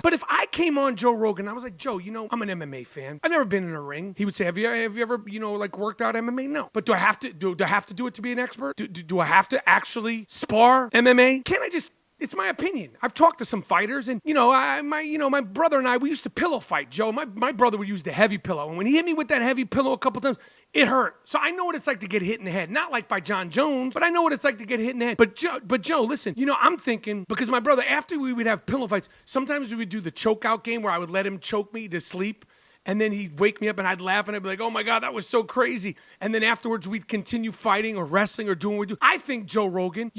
But if I came on Joe Rogan, I was like, Joe, I'm an MMA fan. I've never been in a ring. He would say, have you ever, like worked out MMA? No. But do I have to do it to be an expert? Do I have to actually spar MMA? Can't I just... It's my opinion. I've talked to some fighters, and my brother and I, we used to pillow fight. Joe, my brother would use the heavy pillow, and when he hit me with that heavy pillow a couple times, it hurt. So I know what it's like to get hit in the head. Not like by John Jones, but I know what it's like to get hit in the head. But Joe, listen, I'm thinking, because my brother, after we would have pillow fights, sometimes we would do the choke out game where I would let him choke me to sleep. And then he'd wake me up and I'd laugh and I'd be like, oh my God, that was so crazy. And then afterwards we'd continue fighting or wrestling or doing what we do. I think Joe Rogan,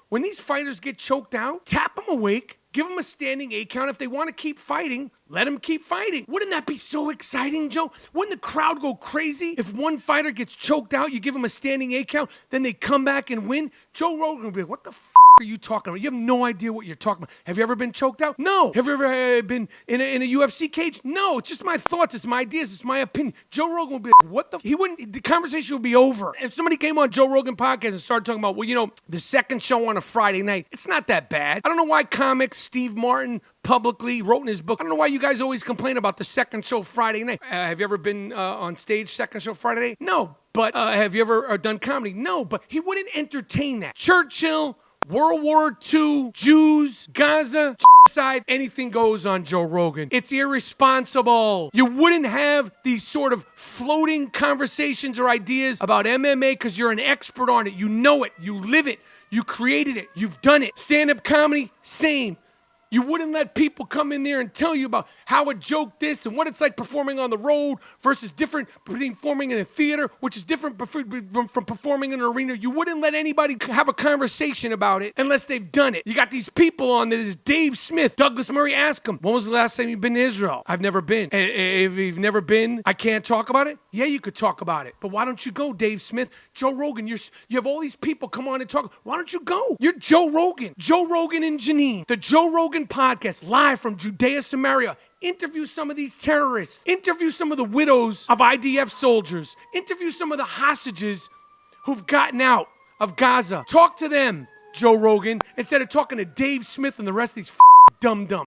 when these fighters get choked out, tap them awake, give them a standing 8 count. If they want to keep fighting, let them keep fighting. Wouldn't that be so exciting, Joe? Wouldn't the crowd go crazy if one fighter gets choked out, you give them a standing 8 count, then they come back and win? Joe Rogan would be like, what the f*** are you talking about? You have no idea what you're talking about. Have you ever been choked out? No. Have you ever been in a UFC cage? No. It's just my thoughts. It's my ideas. It's my opinion. Joe Rogan would be like, what the f-? The conversation would be over. If somebody came on Joe Rogan podcast and started talking about, the second show on a Friday night, it's not that bad. I don't know why comics, Steve Martin, publicly wrote in his book. I don't know why you guys always complain about the second show Friday night. Have you ever been on stage second show Friday night? No. But have you ever done comedy? No. But he wouldn't entertain that. Churchill, World War II, Jews, Gaza, side, anything goes on Joe Rogan. It's irresponsible. You wouldn't have these sort of floating conversations or ideas about MMA because you're an expert on it. You know it. You live it. You created it. You've done it. Stand-up comedy, same. You wouldn't let people come in there and tell you about how a joke this and what it's like performing on the road versus different between performing in a theater, which is different from performing in an arena. You wouldn't let anybody have a conversation about it unless they've done it. You got these people on there, this Dave Smith, Douglas Murray, ask him, when was the last time you've been to Israel? I've never been. If you've never been, I can't talk about it? Yeah, you could talk about it. But why don't you go, Dave Smith? Joe Rogan, you have all these people come on and talk. Why don't you go? You're Joe Rogan. Joe Rogan and Janine. The Joe Rogan podcast, live from Judea, Samaria. Interview some of these terrorists. Interview some of the widows of IDF soldiers. Interview some of the hostages who've gotten out of Gaza. Talk to them, Joe Rogan, instead of talking to Dave Smith and the rest of these dum-dums.